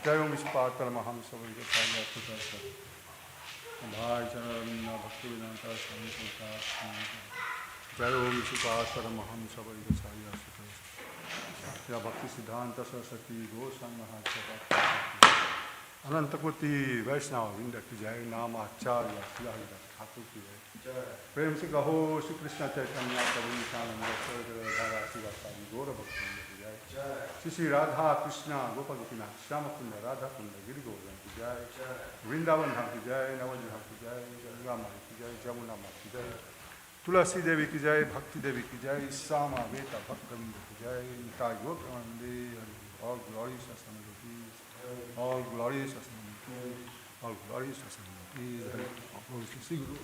Jai Om Ishpatara Mahamsa Vaidasaya Sutta Bhai Chanarana Bhaktivedanta Jai Om Ishpatara Mahamsa Vaidasaya Sutta Ya Bhaktisiddhanta Saraswati Goswami Mahasabha Anantakoti Vaishnava Vrinda ki jai, Nama Acharya Srila Thakur ki jai. प्रेम से कहो श्री कृष्ण चैतन्य प्रभु नित्यानंद राधा श्रीवासादि गौर भक्तवृंद की जय। श्री श्री राधा कृष्ण गोपाल गोपीनाथ श्याम कुंड राधा कुंड गिरि गोवर्धन की जय। वृंदावन धाम की जय, नवज धाम की जय, गंगा माई की जय, जमुना माई की जय, तुलसी देवी की जय, भक्ति देवी की जय, श्यामा वेता भक्तवृंद की जय। निताय गौर प्रेमानंदे all glorious assemblies, all glorious assemblies, all glorious assemblies, all Sri Guru.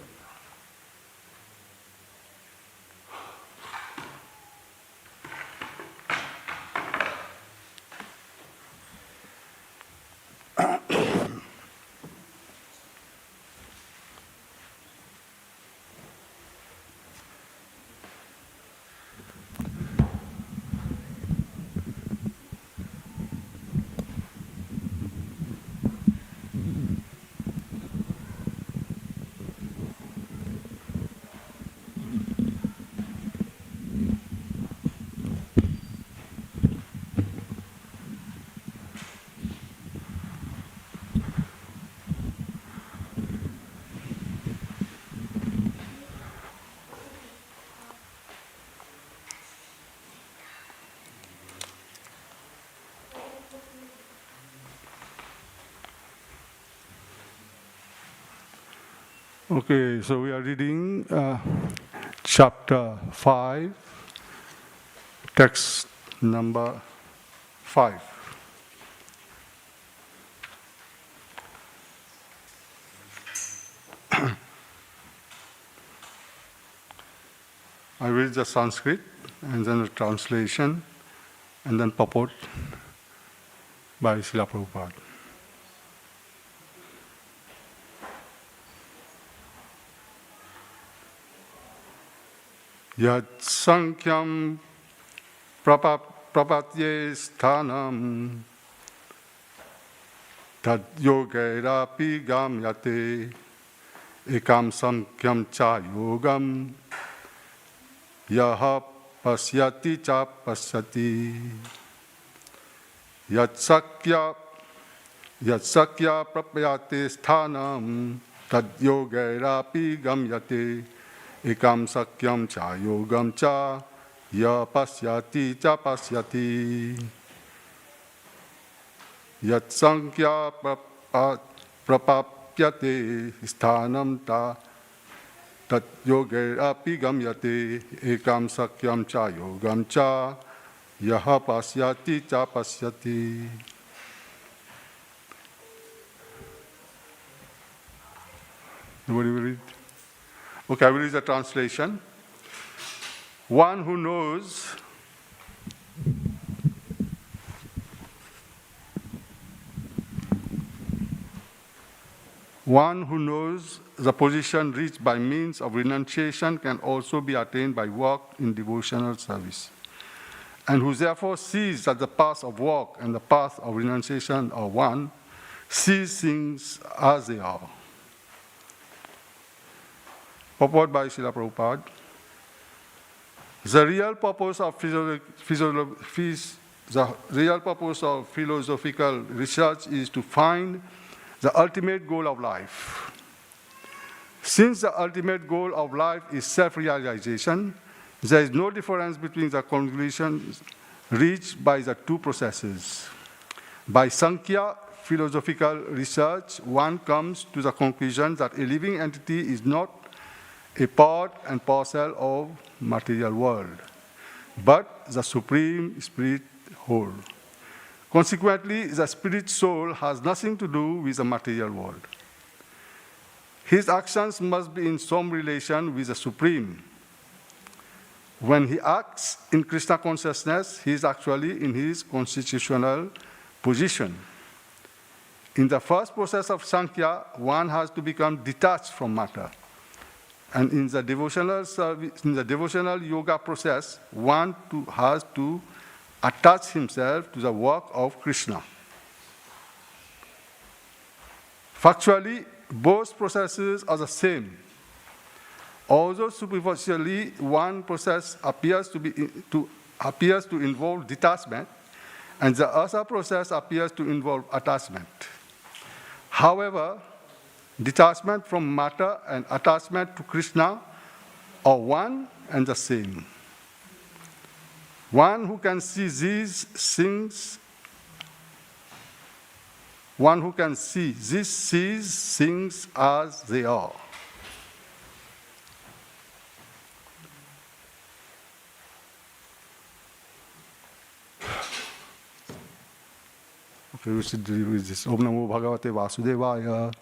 Okay, so we are reading chapter 5, text number 5. I read the Sanskrit and then the translation and then purport by Srila Prabhupada. Yat sankyam prapatye sthanam tad yogairapi gamyate ekam sankyam cha yogam yaha pasyati cha pasyati yat sakya prapyate sthanam tad yogairapi gamyate ekam sakyam cha yogam cha ya pasyati cha pasyati yat sankhya prapapyate sthanam ta tat yoger api gamyate ekam sakyam cha yogam cha yaha pasyati cha pasyati. Nobody will read? Okay, I will read the translation. One who knows the position reached by means of renunciation can also be attained by work in devotional service, and who therefore sees that the path of work and the path of renunciation are one, sees things as they are. Purport by Srila Prabhupada. The real purpose of philosophical research is to find the ultimate goal of life. Since the ultimate goal of life is self-realization, there is no difference between the conclusions reached by the two processes. By Sankhya philosophical research, one comes to the conclusion that a living entity is not a part and parcel of material world, but the Supreme Spirit whole. Consequently, the Spirit soul has nothing to do with the material world. His actions must be in some relation with the Supreme. When he acts in Krishna consciousness, he is actually in his constitutional position. In the first process of Sankhya, one has to become detached from matter. And in the devotional yoga process, one has to attach himself to the work of Krishna. Factually, both processes are the same. Although superficially, one process appears to involve detachment, and the other process appears to involve attachment. However, detachment from matter and attachment to Krishna are one and the same. One who can see these things as they are. Okay, we should deal with this. Om Namo Bhagavate Vasudevaya.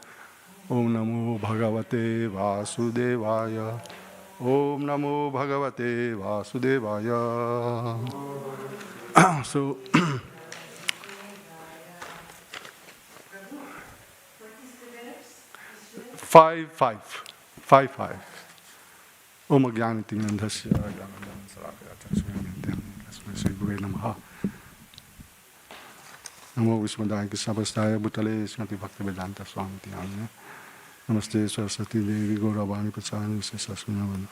Om Namo Bhagavate Vasudevaya. Om Namo Bhagavate Vasudevaya. So, five. Om Jnanatinandhasya Jnanam Sarakaya Tasmaya Tasmaya Gurve Namaha. Namo Vishwadaya Krishnapastaya Bhutale Srimati Bhaktivedanta Swamiti Namine. Namaste Saraswati Devi Gauravani Pachani Sasasvinavana.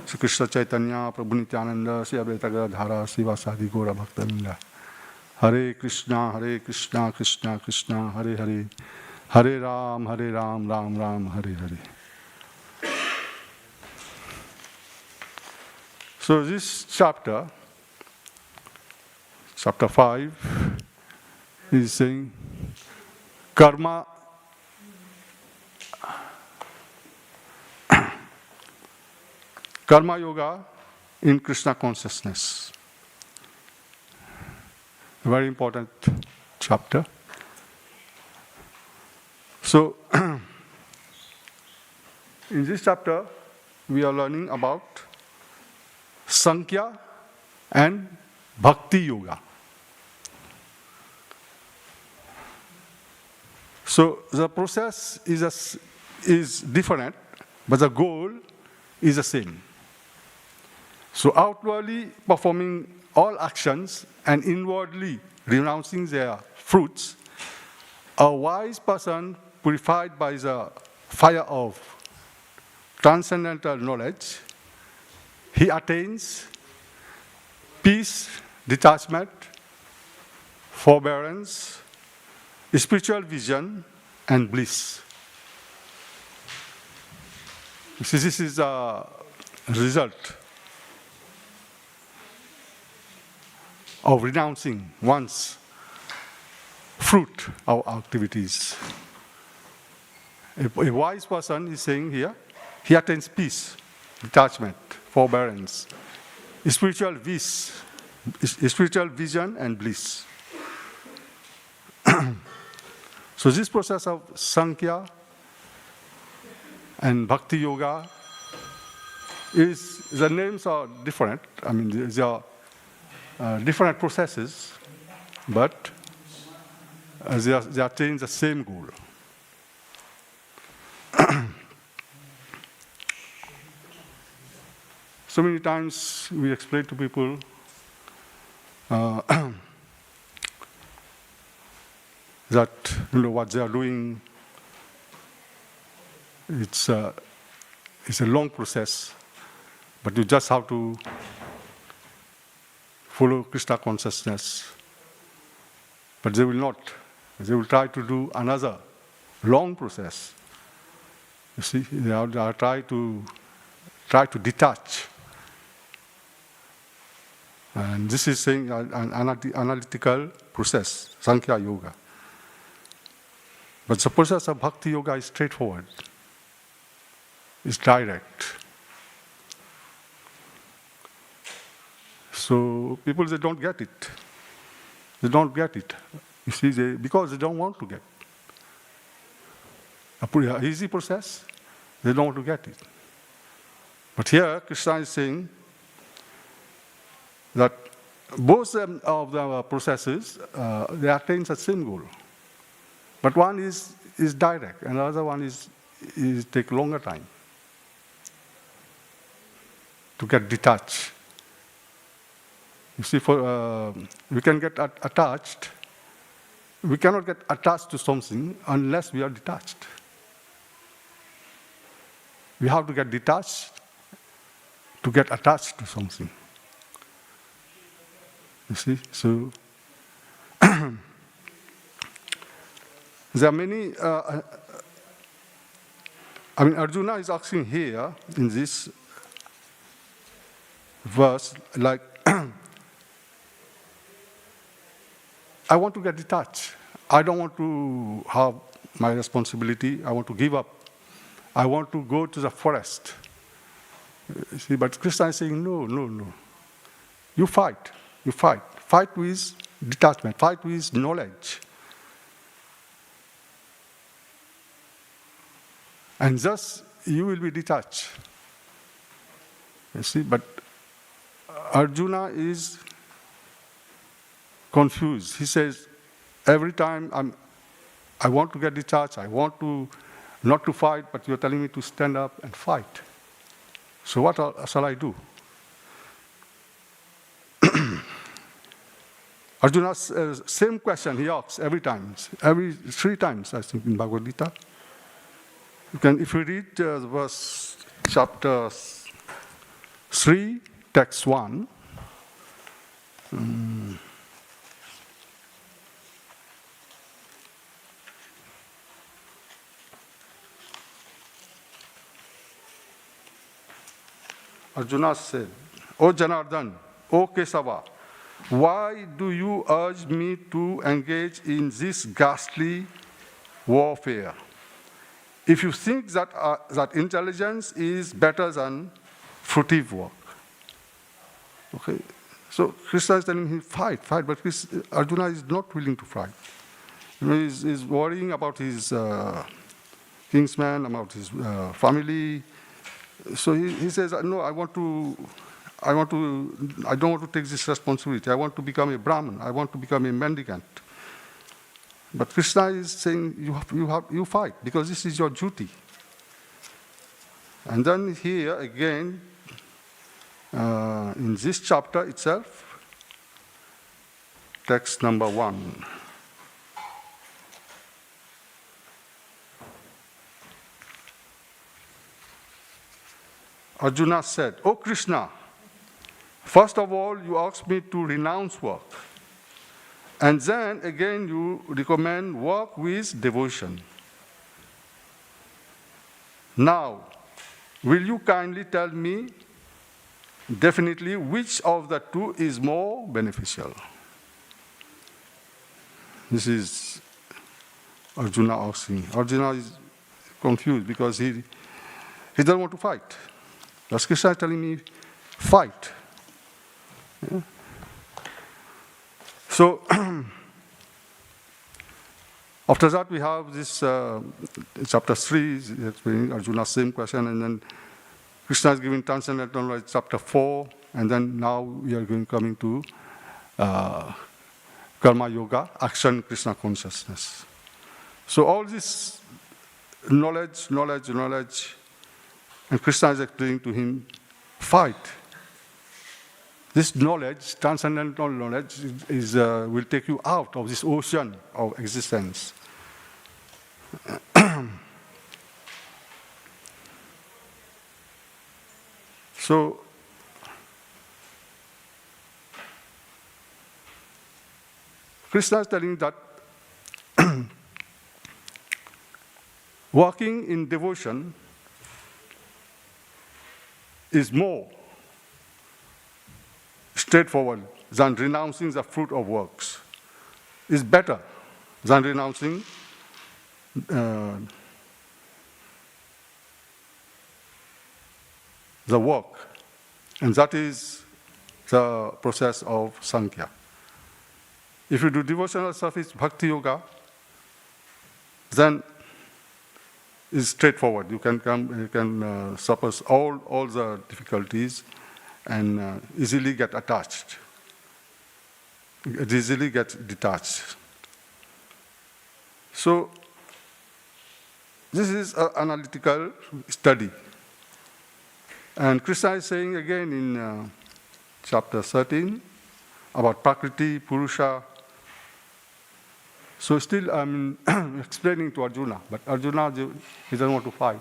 Sri Krishna Chaitanya Prabhu Nityananda Sri Advaita Gadadhara Srivasadi Gaura Bhaktavinda. Hare Krishna, Krishna Krishna, Hare Hare. Hare Ram, Ram Ram, Hare Hare. So this chapter 5, is saying karma yoga in Krishna consciousness. A very important chapter. So, in this chapter, we are learning about Sankhya and Bhakti Yoga. So, the process is different, but the goal is the same. So, outwardly performing all actions and inwardly renouncing their fruits, a wise person purified by the fire of transcendental knowledge, he attains peace, detachment, forbearance, spiritual vision, and bliss. See, this is a result of renouncing one's fruit of activities. A wise person is saying here, he attains peace, detachment, forbearance, spiritual vision, and bliss. So this process of Sankhya and Bhakti Yoga the names are different. I mean, they are different processes, but they attain the same goal. So many times we explain to people that what they are doing, it's a long process, but you just have to follow Krishna consciousness. But they will not. They will try to do another long process. You see, they are try to detach. And this is saying an analytical process, Sankhya Yoga. But the process of Bhakti Yoga is straightforward. It's direct. So people, they don't get it. They don't get it. You see, because they don't want to get an easy process, they don't want to get it. But here, Krishna is saying that both of the processes, they attain the same goal. But one is direct, and the other one is take longer time to get detached. You see, we can get attached we cannot get attached to something unless we are detached. We have to get detached to get attached to something. You see? So, there are many, Arjuna is asking here in this verse, like, I want to get detached. I don't want to have my responsibility. I want to give up. I want to go to the forest. See, but Krishna is saying, no. You fight. Fight with detachment. Fight with knowledge. And thus, you will be detached. You see, but Arjuna is confused. He says, every time I want to get detached, I want to not to fight, but you're telling me to stand up and fight. So what shall I do? Arjuna's same question he asks every 3 times, I think, in Bhagavad Gita. If you read verse chapter 3, text 1, Arjuna said, O Janardhan, O Kesava, why do you urge me to engage in this ghastly warfare? If you think that intelligence is better than fruitive work. Okay, so Krishna is telling him, fight, but Arjuna is not willing to fight. He's worrying about his kinsman, about his family. So he says, no, I don't want to take this responsibility. I want to become a Brahmin. I want to become a mendicant. But Krishna is saying, you fight, because this is your duty. And then here again, in this chapter itself, text number 1. Arjuna said, O Krishna, first of all, you asked me to renounce work. And then again, you recommend work with devotion. Now, will you kindly tell me definitely which of the two is more beneficial? This is Arjuna asking. Arjuna is confused because he doesn't want to fight. That's Krishna telling me, fight. Yeah. So, after that we have this chapter 3, explaining Arjuna's same question, and then Krishna is giving transcendental knowledge, chapter 4, and then now we are coming to Karma Yoga, action Krishna consciousness. So all this knowledge, and Krishna is explaining to him, fight. This knowledge, transcendental knowledge, will take you out of this ocean of existence. So, Krishna is telling that walking in devotion is more straightforward than renouncing the fruit of works. Is better than renouncing the work. And that is the process of Sankhya. If you do devotional service, Bhakti Yoga, then it's straightforward. You can suppress all the difficulties and easily get attached. Easily get detached. So, this is an analytical study. And Krishna is saying again in chapter 13 about Prakriti, Purusha, So still I'm explaining to Arjuna, but Arjuna, he doesn't want to fight.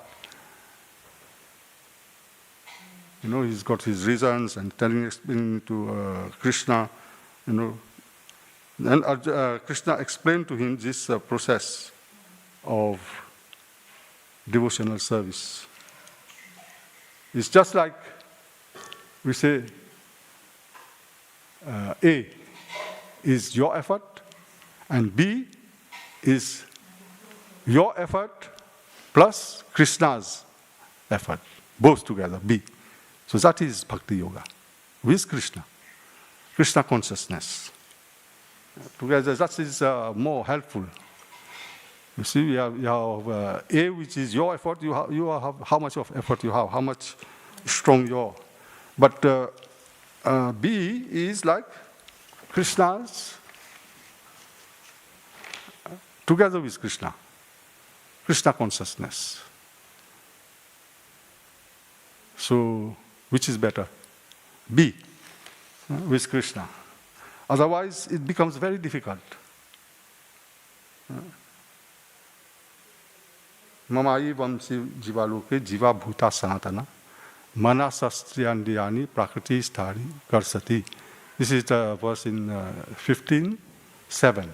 He's got his reasons and explaining to Krishna, Then Krishna explained to him this process of devotional service. It's just like we say, A is your effort, and B is your effort plus Krishna's effort, both together, B. So that is Bhakti Yoga, with Krishna consciousness. Together, that is more helpful. You see, you have A, which is your effort. You have how much of effort you have, how much strong you are. But B is like Krishna's, together with Krishna consciousness. So, which is better? B, with Krishna. Otherwise, it becomes very difficult. Mamayi vamsi jivaloke jiva bhuta sanatana manasastriyandiyani prakriti sthari karsati. This is the verse in 15:7.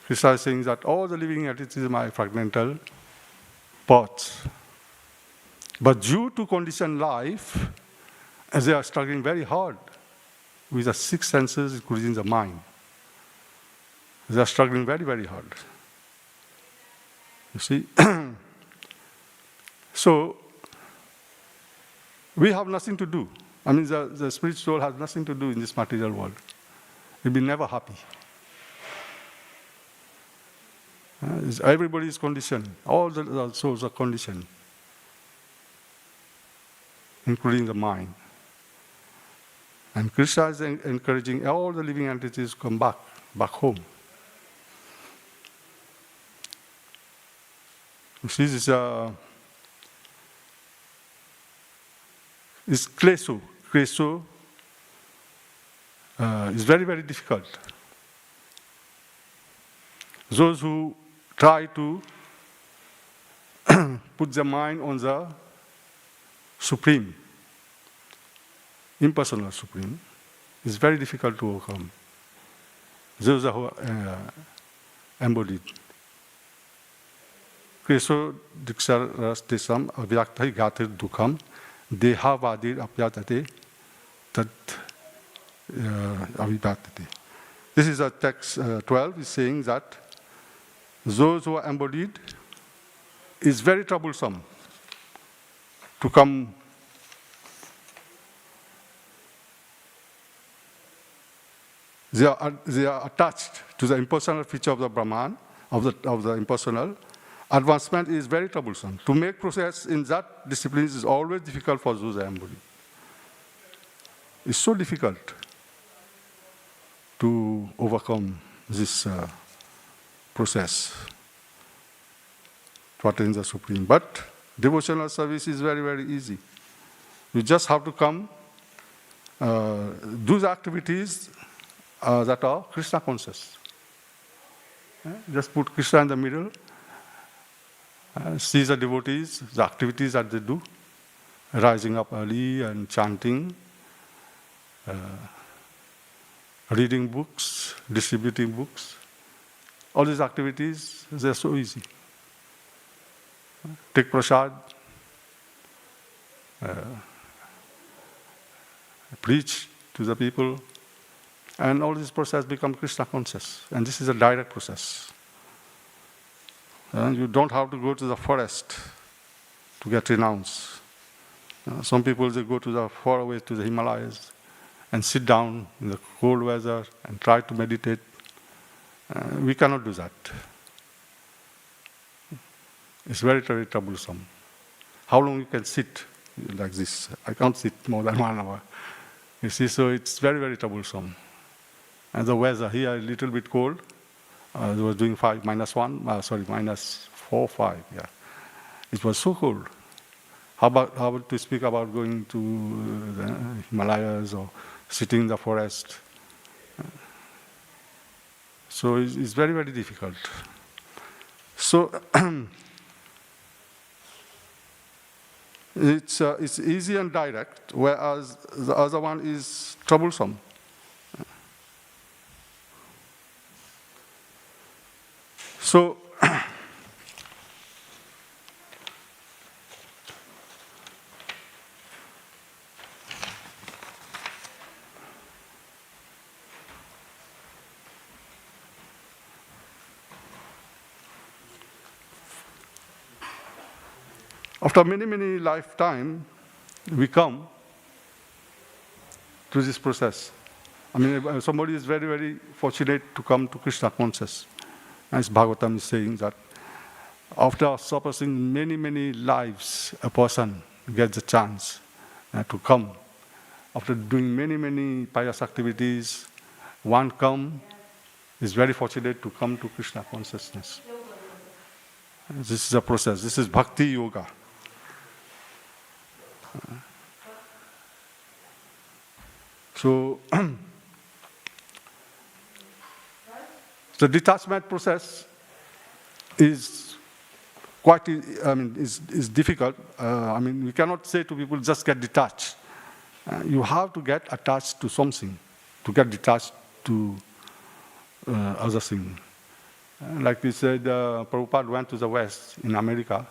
Krishna is saying that all the living entities are my fragmental parts. But due to conditioned life, as they are struggling very hard with the six senses, including the mind. They are struggling very, very hard. You see? So, we have nothing to do. I mean, the spirit soul has nothing to do in this material world. It will be never happy. Everybody is conditioned. All the souls are conditioned, including the mind. And Krishna is encouraging all the living entities to come back home. You see, this is kleso. Kleso is very, very difficult. Those who try to put their mind on the Supreme, impersonal Supreme, is very difficult to overcome. Those are embodied. Kreso dikshar desam avyaktai gatir dukham deha vadir apyatate tat avibhatate. This is a text 12 is saying that those who are embodied is very troublesome to come. They are attached to the impersonal feature of the Brahman, of the impersonal. Advancement is very troublesome. To make progress in that discipline is always difficult for those who are embodied. It's so difficult to overcome this process to attain the Supreme. But devotional service is very, very easy. You just have to come, do the activities that are Krishna conscious. Just put Krishna in the middle, see the devotees, the activities that they do, rising up early and chanting, reading books, distributing books. All these activities, they're so easy. Take prasad, preach to the people, and all this process become Krishna conscious. And this is a direct process. You don't have to go to the forest to get renounced. Some people, they go to the far away to the Himalayas and sit down in the cold weather and try to meditate. We cannot do that. It's very, very troublesome. How long you can sit like this? I can't sit more than 1 hour. You see, so it's very, very troublesome. And the weather here is a little bit cold. It was doing minus 4, 5, yeah. It was so cold. How about to speak about going to the Himalayas or sitting in the forest? So it's very, very difficult. So it's easy and direct, whereas the other one is troublesome. So after many, many lifetimes, we come to this process. I mean, somebody is very, very fortunate to come to Krishna consciousness. As Bhagavatam is saying that after suppressing many, many lives, a person gets the chance to come. After doing many, many pious activities, one is very fortunate to come to Krishna consciousness. This is a process. This is Bhakti Yoga. So, the detachment process is quite, is difficult. We cannot say to people, just get detached. You have to get attached to something, to get detached to other thing. Like we said, Prabhupada went to the West in America.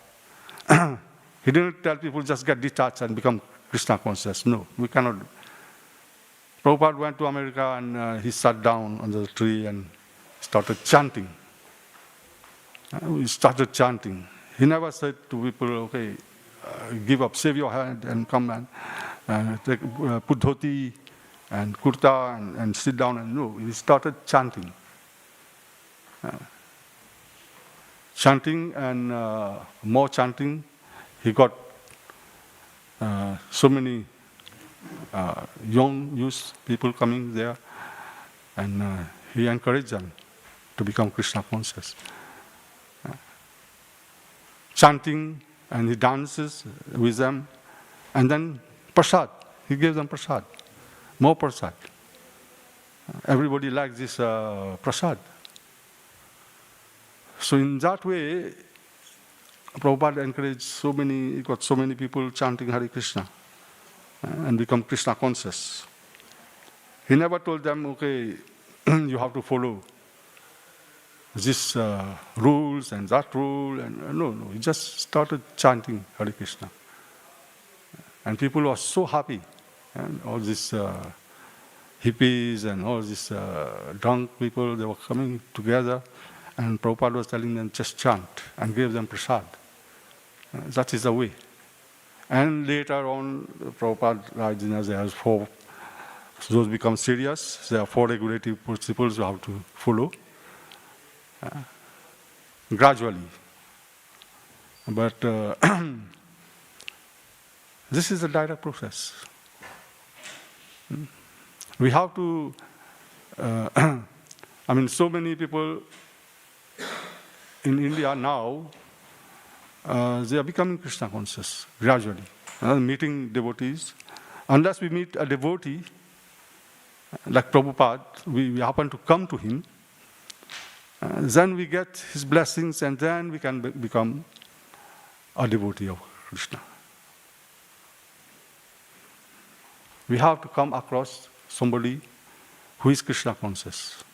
He didn't tell people just get detached and become Krishna conscious. No, we cannot. Prabhupada went to America and he sat down under the tree and started chanting. We started chanting. He never said to people, okay, give up, save your hand and come and put dhoti and kurta and sit down. And no, he started chanting. Chanting and more chanting. He got so many young youth people coming there, and he encouraged them to become Krishna conscious. Chanting, and he dances with them, and then prasad. He gave them prasad, more prasad. Everybody likes this prasad. So in that way, Prabhupada encouraged he got so many people chanting Hare Krishna and become Krishna conscious. He never told them, okay, you have to follow this rules and that rule. And no, he just started chanting Hare Krishna. And people were so happy. And all these hippies and all these drunk people, they were coming together. And Prabhupada was telling them, just chant, and gave them prasad. That is the way. And later on, Prabhupada, there are 4, those become serious. There are 4 regulative principles you have to follow. Gradually. But this is a direct process. We have to, so many people in India now, they are becoming Krishna conscious gradually, meeting devotees. Unless we meet a devotee, like Prabhupada, we happen to come to him, then we get his blessings, and then we can become a devotee of Krishna. We have to come across somebody who is Krishna conscious.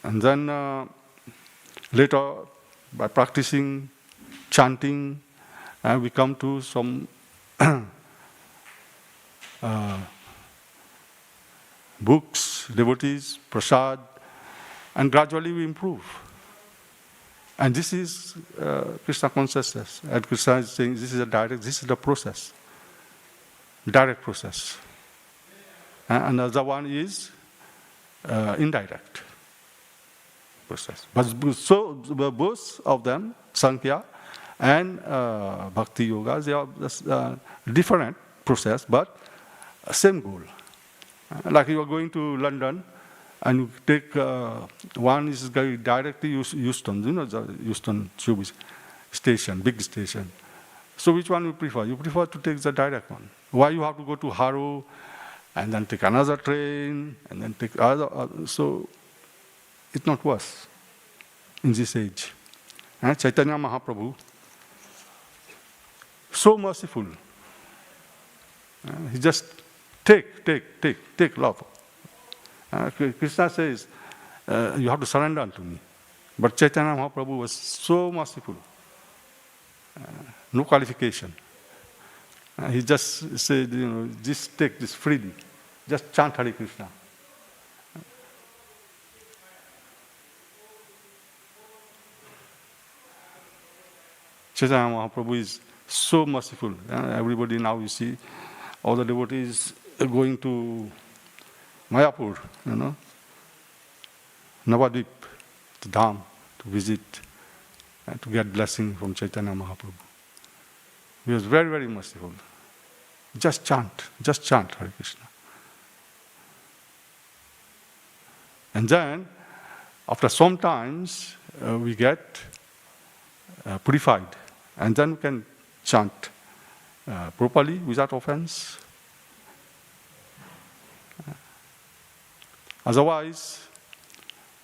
And then later, by practicing chanting, we come to some books, devotees, prasad, and gradually we improve. And this is Krishna consciousness. And Krishna is saying this is the process, direct process. And another one is indirect process. But so both of them, Sankhya and Bhakti Yoga, they are different process, but same goal. Like you are going to London, and you take one is going directly Euston, the Euston tube station, big station. So which one you prefer? You prefer to take the direct one. Why you have to go to Harrow and then take another train, and then take other. So it's not worse in this age. Chaitanya Mahaprabhu, so merciful. He just take love. Krishna says, you have to surrender unto me. But Chaitanya Mahaprabhu was so merciful. No qualification. He just said, just take this freely. Just chant Hare Krishna. Chaitanya Mahaprabhu is so merciful. Everybody now, you see, all the devotees are going to Mayapur, Navadvip, to Dham, to visit, and to get blessing from Chaitanya Mahaprabhu. He was very, very merciful. Just chant Hare Krishna. And then, after some times, we get purified. And then we can chant properly, without offense. Otherwise,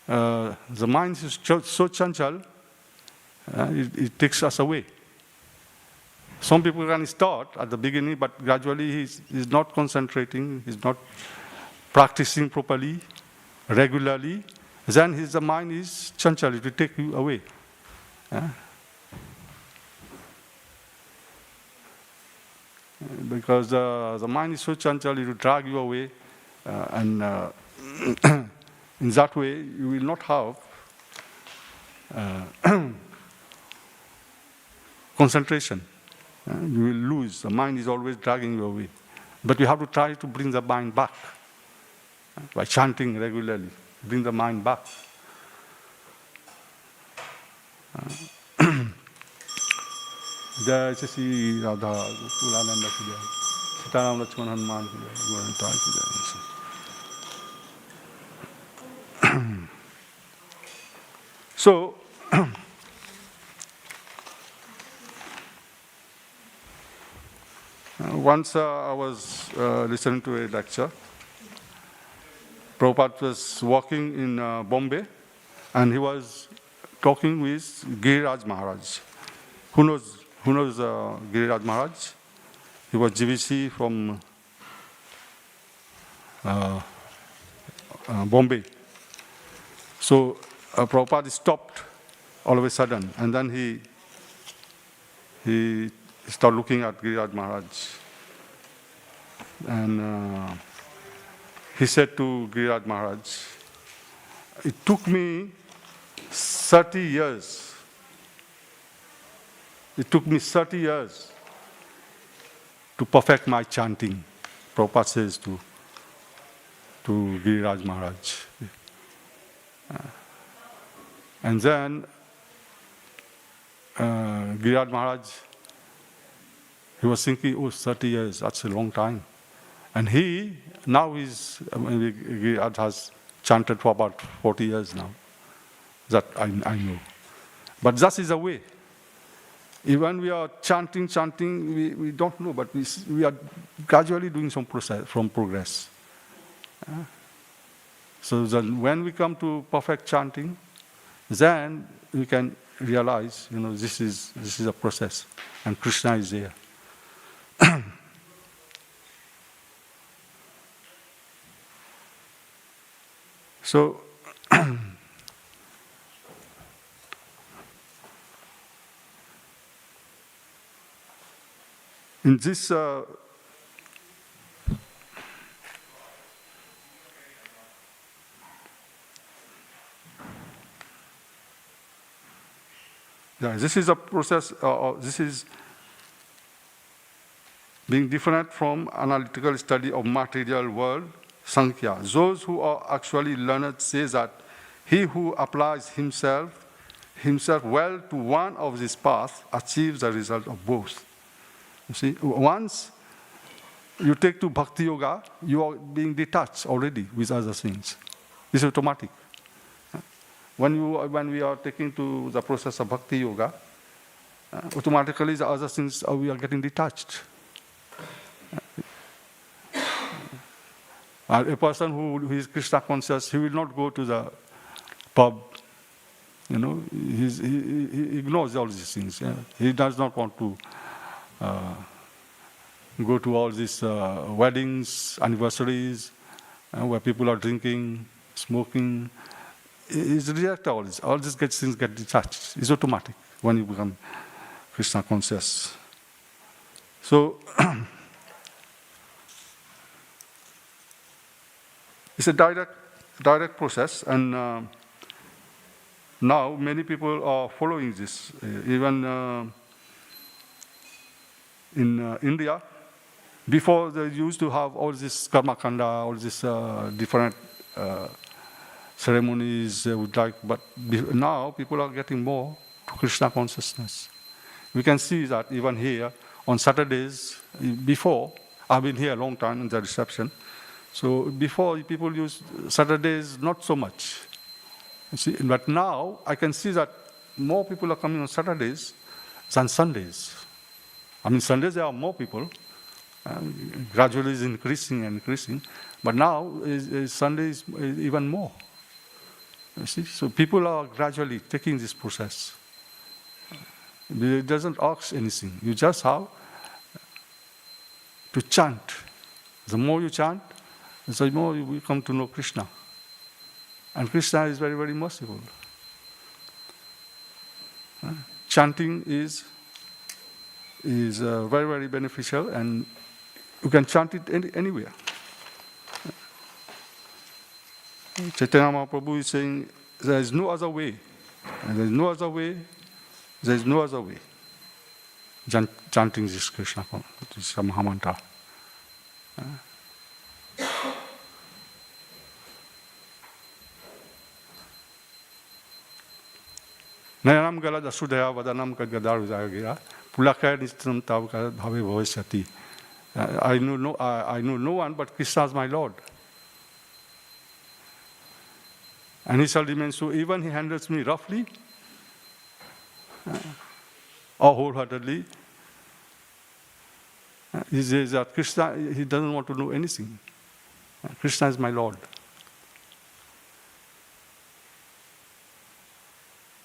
the mind is so chanchal, it takes us away. Some people can start at the beginning, but gradually he's not concentrating, he's not practicing properly, regularly. Then the mind is chanchal, it will take you away. Because the mind is so chanchal, it will drag you away, and in that way, you will not have concentration. You will lose. The mind is always dragging you away. But you have to try to bring the mind back by chanting regularly. Bring the mind back. Jai Shri Radha Gokulananda ki jai. Sitaram Lakshman Hanuman ki jai. Govinda ki jai. So, once I was listening to a lecture. Prabhupada was walking in Bombay, and he was talking with Giriraj Maharaj. Who knows Giriraj Maharaj? He was GVC from Bombay. So Prabhupada stopped all of a sudden, and then he started looking at Giriraj Maharaj. And he said to Giriraj Maharaj, it took me 30 years. It took me 30 years to perfect my chanting, Prabhupada says to Giriraj Maharaj. And then Giriraj Maharaj, he was thinking, 30 years, that's a long time. And Giriraj has chanted for about 40 years now. That I know. But that is the way. Even we are chanting, we don't know, but we are gradually doing some progress. So then when we come to perfect chanting, then we can realize, this is a process, and Krishna is there. So, in this this is a process, this is being different from analytical study of material world, Sankhya. Those who are actually learned say that he who applies himself well to one of these paths achieves the result of both. You see, once you take to Bhakti Yoga, you are being detached already with other things. It's automatic. When we are taking to the process of Bhakti Yoga, automatically the other things we are getting detached. A person who is Krishna conscious, he will not go to the pub. He ignores all these things. Yeah? He does not want to go to all these weddings, anniversaries, where people are drinking, smoking. He's reject all this. All these things get detached. It's automatic when you become Krishna conscious. So it's a direct process, and now many people are following this. Even in India, before they used to have all this karma kanda, all these different ceremonies they would like, but now people are getting more to Krishna consciousness. We can see that even here on Saturdays. Before, I've been here a long time in the reception. So before, people used Saturdays not so much. You see, but now I can see that more people are coming on Saturdays than Sundays. I mean, Sundays there are more people. Gradually is increasing and increasing. But now Sunday is even more. You see, so people are gradually taking this process. It doesn't ask anything. You just have to chant. The more you chant, the more you will come to know Krishna. And Krishna is very, very merciful. Chanting is very, very beneficial, and you can chant it anywhere. Chaitanya Mahaprabhu is saying, there is no other way. And there is no other way. There is no other way. Chanting this Krishna, this Mahamantra. Nayanam gala dasudaya vadanam kadgadar udayagira pulakaya nistram tavka bhave bhavishyati. I know no one but Krishna is my Lord. And he shall remain so. Even he handles me roughly or wholeheartedly. He says that Krishna, he doesn't want to know anything. Krishna is my Lord.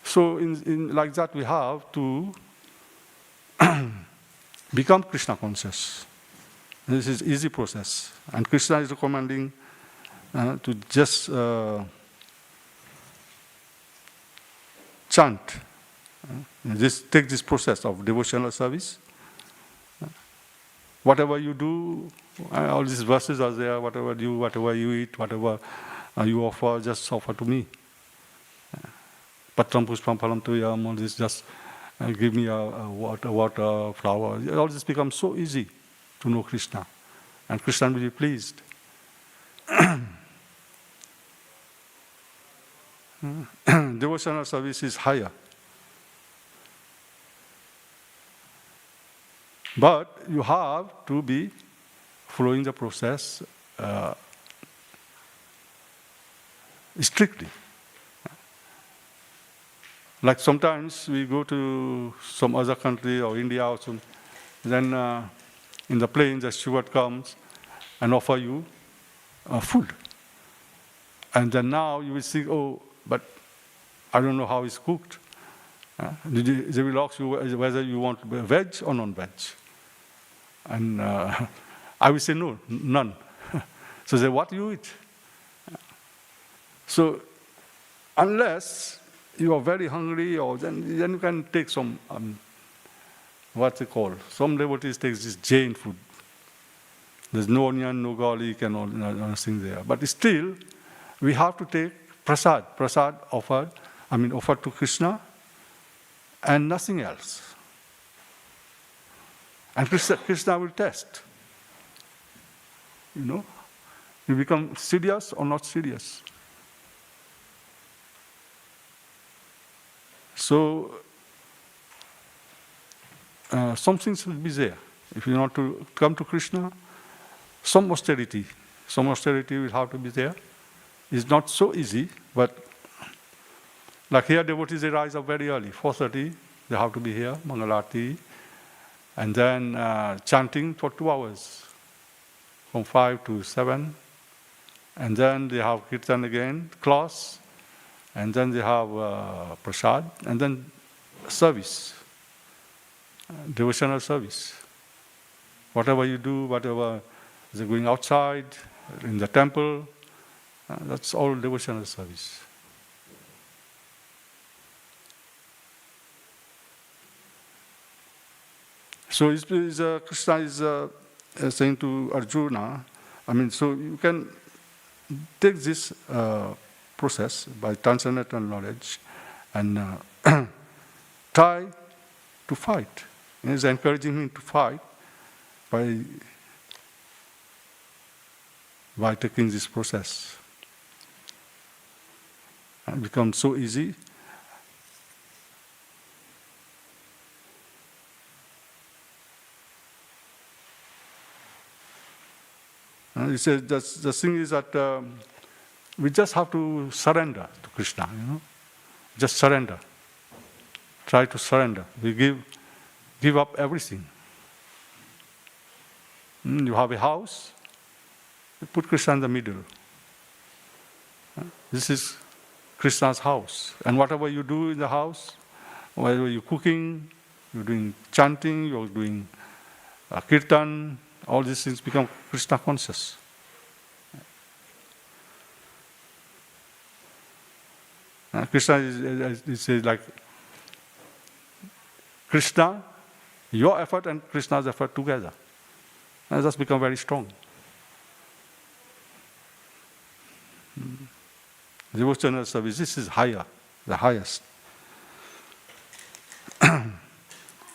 So in like that we have to become Krishna conscious. This is easy process. And Krishna is recommending to just chant. Just take this process of devotional service. Whatever you do, all these verses are there, whatever you eat, whatever you offer, just offer to me. Patram pushpam phalam tuyam, all this, just give me a water, flower. All this becomes so easy to know Krishna. And Krishna will be pleased. Devotional service is higher. But you have to be following the process strictly. Like sometimes we go to some other country or India or some, then in the plane the steward comes and offer you food. And then now you will think, oh, but I don't know how it's cooked. They will ask you whether you want veg or non-veg. And I will say no, none. So they say, what do you eat? So unless you are very hungry, or then you can take some, what's it called? Some devotees take this Jain food. There's no onion, no garlic, and all things there. But still, we have to take prasad. Prasad offered to Krishna, and nothing else. And Krishna will test. You become serious or not serious. So, some things will be there. If you want to come to Krishna, some austerity will have to be there. It's not so easy, but like here, devotees, they rise up very early, 4:30, they have to be here, Mangalarti, and then chanting for 2 hours, from 5 to 7, and then they have kirtan again, class, and then they have prasad, and then service, devotional service. Whatever you do, whatever is going outside, in the temple, that's all devotional service. So Krishna is saying to Arjuna, so you can take this process by transcendental knowledge and try to fight. He's encouraging him to fight by taking this process. It becomes so easy. He says the thing is that we just have to surrender to Krishna, Just surrender. Try to surrender. We give up everything. You have a house, you put Krishna in the middle. This is Krishna's house. And whatever you do in the house, whether you're cooking, you're doing chanting, you're doing kirtan, all these things become Krishna conscious. Krishna is like Krishna, your effort and Krishna's effort together. And that's become very strong. Devotional service, this is higher, the highest.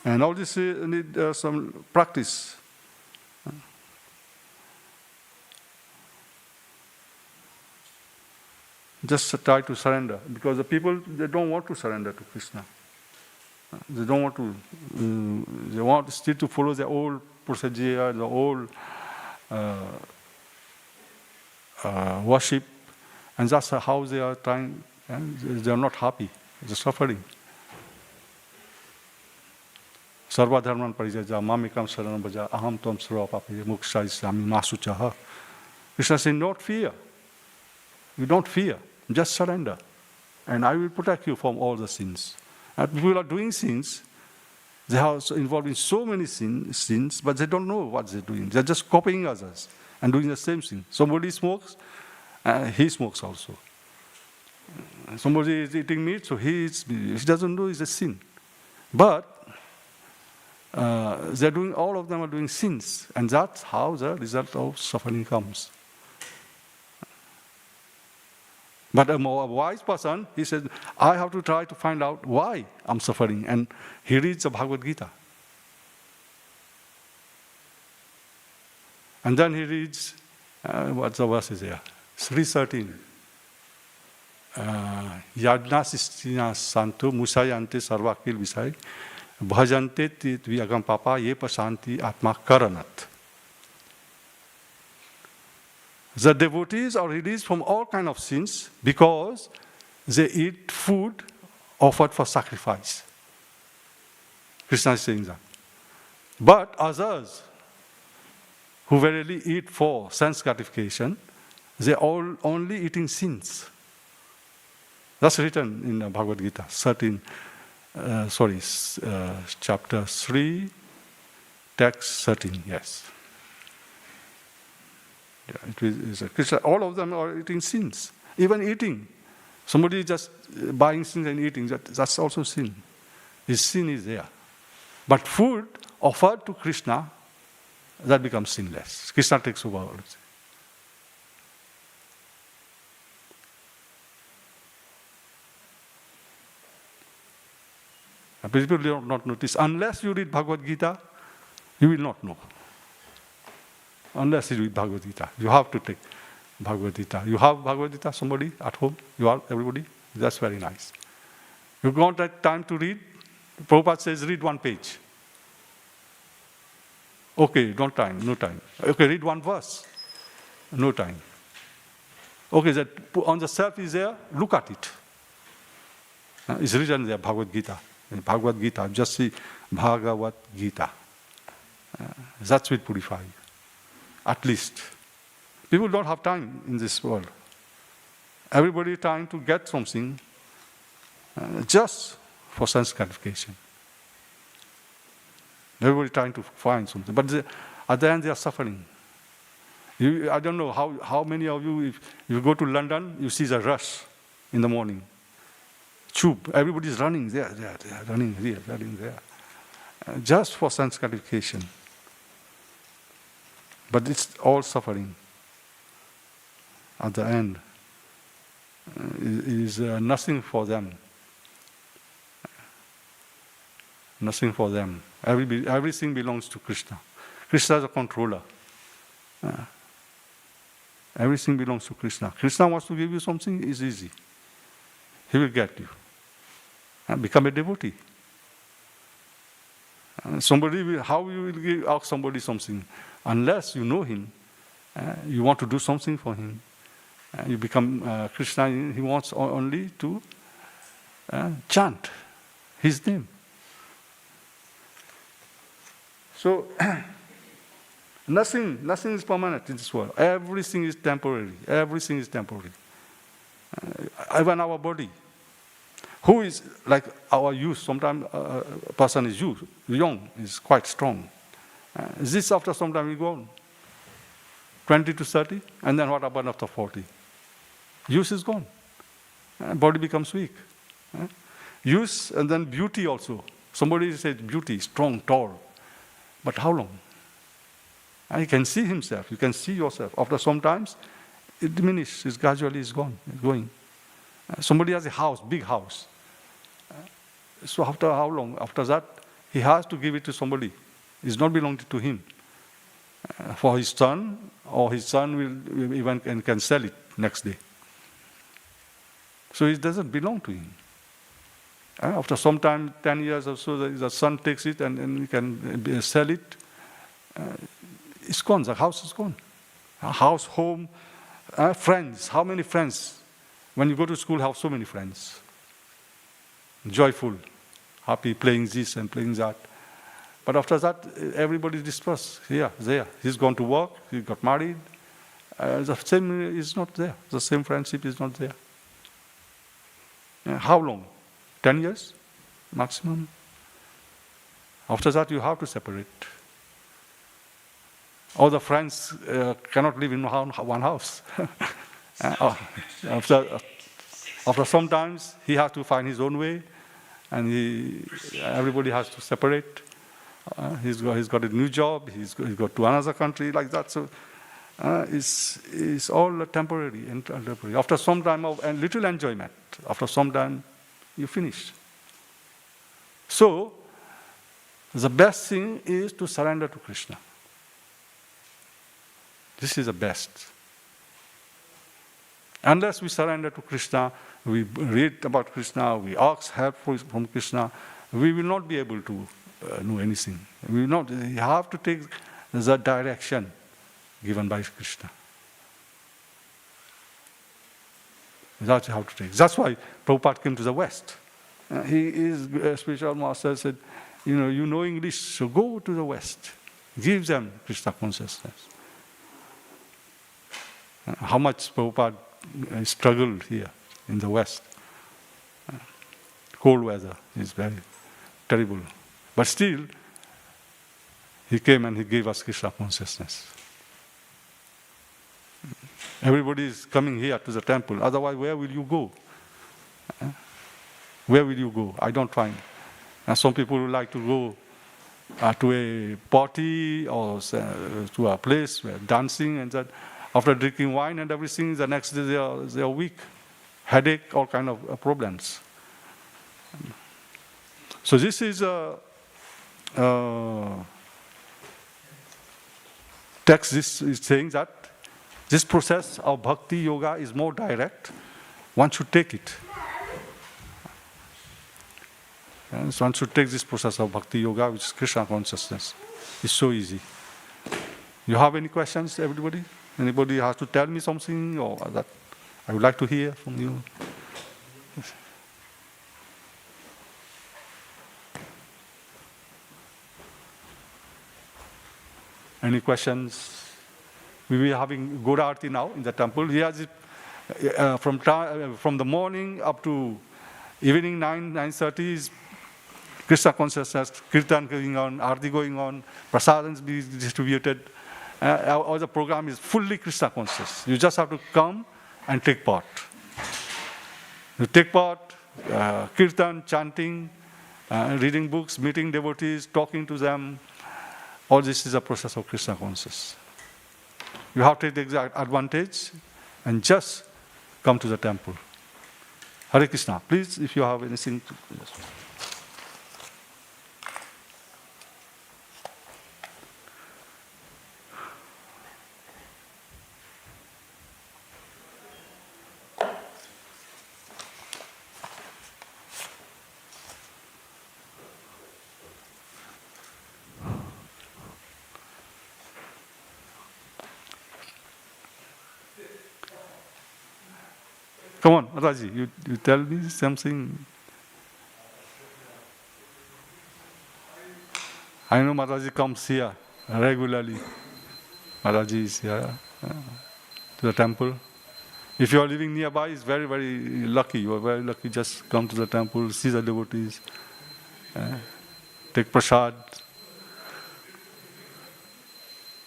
And all this need some practice. Just try to surrender, because the people, they don't want to surrender to Krishna. They don't want to, they want still to follow the old procedure, the old worship, and that's how they are trying, and they are not happy, they're suffering. Sarva dharman parijaja, mamikam saranam bhaja, aham tvam sarva papaja, moksha islami masuchaha. Krishna says, not fear. You don't fear, just surrender. And I will protect you from all the sins. And people are doing sins, they are also involved in so many sins, but they don't know what they're doing. They're just copying others and doing the same thing. Somebody smokes, he smokes also. Somebody is eating meat, so he eats meat. He doesn't know it's a sin. But they're doing, all of them are doing sins, and that's how the result of suffering comes. But a more wise person, he says, I have to try to find out why I'm suffering. And he reads the Bhagavad Gita. And then he reads, what's the verse is here? 3:13. Yajna sistina santo musayante sarvakil visay bhajante tviyagam papa ye pasanti atma karanat. The devotees are released from all kinds of sins because they eat food offered for sacrifice. Krishna is saying that. But others who verily eat for sense gratification, they are only eating sins. That's written in the Bhagavad Gita, chapter 3, text 13, yes. It is Krishna, all of them are eating sins. Even eating. Somebody just buying things and eating, that's also sin. His sin is there. But food offered to Krishna, that becomes sinless. Krishna takes over all of it. People do not notice. Unless you read Bhagavad Gita, you will not know. Unless you read Bhagavad Gita. You have to take Bhagavad Gita. You have Bhagavad Gita, somebody at home? You are, everybody? That's very nice. You don't have time to read? Prabhupada says read one page. Okay, no time. Okay, read one verse. No time. Okay, that on the shelf is there, look at it. It's written there, Bhagavad Gita. In Bhagavad Gita, just see Bhagavad Gita. That will purify you. At least People don't have time in this world. Everybody trying to get something just for sense gratification. Everybody trying to find something. But at the end, they are suffering. I don't know how many of you, if you go to London, you see the rush in the morning. Tube, everybody's running there, running here, running there. Just for sense gratification. But it's all suffering. At the end, is nothing for them. Nothing for them. Everything belongs to Krishna. Krishna is a controller. Everything belongs to Krishna. Krishna wants to give you something, it's easy. He will get you. Become a devotee. How you will ask somebody something? Unless you know him, you want to do something for him. You become Krishna, he wants only to chant his name. So, nothing is permanent in this world. Everything is temporary. Everything is temporary. Even our body. Who is like our youth? Sometimes a person is young, is quite strong. This after some time will go on. 20 to 30, and then what about after 40? Youth is gone. Body becomes weak. Youth and then beauty also. Somebody says beauty, strong, tall. But how long? You can see himself, you can see yourself. After some times, it diminishes, it gradually is gone, it's going. Somebody has a house, big house. So after how long? After that, he has to give it to somebody. It's not belonging to him. For his son, or his son will even can sell it next day. So it doesn't belong to him. After some time, 10 years or so, the son takes it and he can sell it. It's gone, the house is gone. House, home, friends. How many friends? When you go to school, have so many friends. Joyful, happy, playing this and playing that. But after that, everybody dispersed here, there. He's gone to work, he got married. The same is not there. The same friendship is not there. How long? 10 years maximum. After that, you have to separate. All the friends cannot live in one house. After some times, he has to find his own way, and everybody has to separate. He's got a new job. He's got to another country like that. So it's all temporary and temporary. After some time of little enjoyment, after some time, you finish. So the best thing is to surrender to Krishna. This is the best. Unless we surrender to Krishna, we read about Krishna, we ask help from Krishna, we will not be able to know anything. We have to take the direction given by Krishna. That's how to take. That's why Prabhupada came to the West. He is a spiritual master, said, you know English, so go to the West. Give them Krishna consciousness. How much Prabhupada struggled here in the West. Cold weather is very terrible. But still, he came and he gave us Krishna consciousness. Everybody is coming here to the temple. Otherwise, where will you go? Where will you go? I don't find. And some people would like to go to a party or to a place where dancing and that. After drinking wine and everything, the next day they are weak, headache, all kind of problems. So this is a text. This is saying that this process of bhakti yoga is more direct. One should take it. And so one should take this process of bhakti yoga, which is Krishna consciousness. It's so easy. You have any questions, everybody? Anybody has to tell me something or that I would like to hear from you? Any questions? We will be having Gora Arti now in the temple. He has it from the morning up to evening 9:30 is Krishna consciousness, kirtan going on, arti going on, prasadans being distributed. All the program is fully Krishna conscious. You just have to come and take part. You take part, kirtan, chanting, reading books, meeting devotees, talking to them. All this is a process of Krishna consciousness. You have to take the exact advantage and just come to the temple. Hare Krishna. Please, if you have anything to... Come on, Raji, you tell me something. I know Mataji comes here regularly. Mataji is here to the temple. If you are living nearby, it's very, very lucky. You are very lucky. Just come to the temple, see the devotees, take prasad,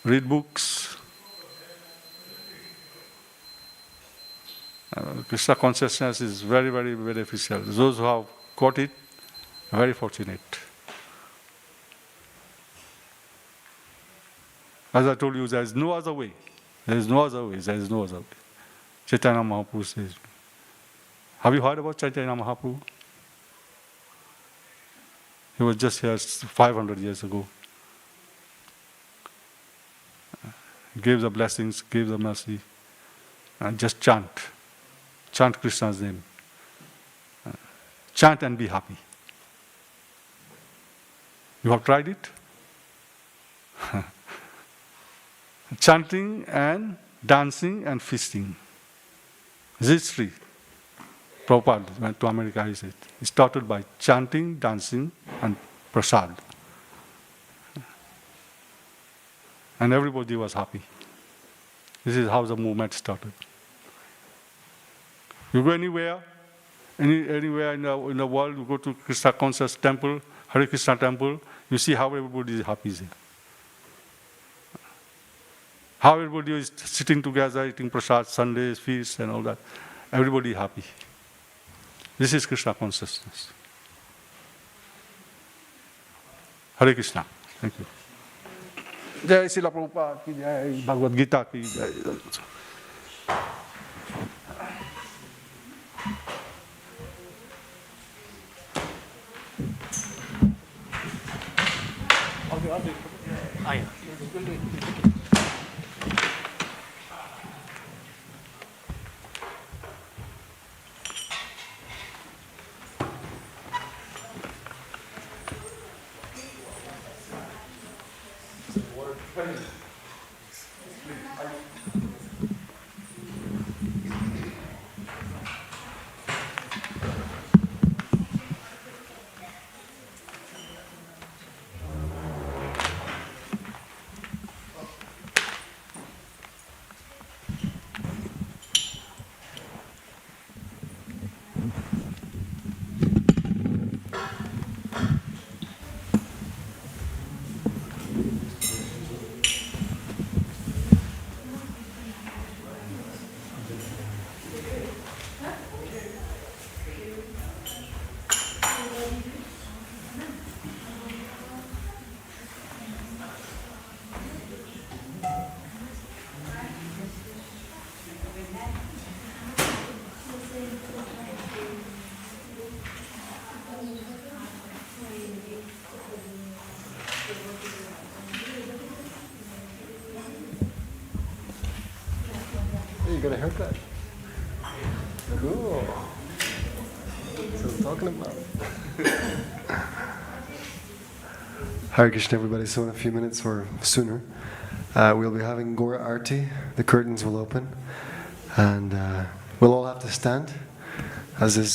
read books. Krishna consciousness is very, very beneficial. Those who have caught it are very fortunate. As I told you, there is no other way. There is no other way. There is no other way. Chaitanya Mahaprabhu says. Have you heard about Chaitanya Mahaprabhu? He was just here 500 years ago. He gave the blessings, gave the mercy, and just chant. Chant Krishna's name. Chant and be happy. You have tried it? Chanting and dancing and feasting. These three. Prabhupada went to America, he said. He started by chanting, dancing, and prasad. And everybody was happy. This is how the movement started. You go anywhere, anywhere in the world, you go to Krishna conscious temple, Hare Krishna temple, you see how everybody is happy there. How everybody is sitting together, eating prasad, Sundays, feasts, and all that. Everybody is happy. This is Krishna consciousness. Hare Krishna. Thank you. Jai Srila Prabhupada ki jai, Bhagavad Gita ki jai. You got a haircut? Cool. That's what I'm talking about. Hare Krishna, everybody. So in a few minutes or sooner, we'll be having Gora Arti. The curtains will open, and we'll all have to stand, as is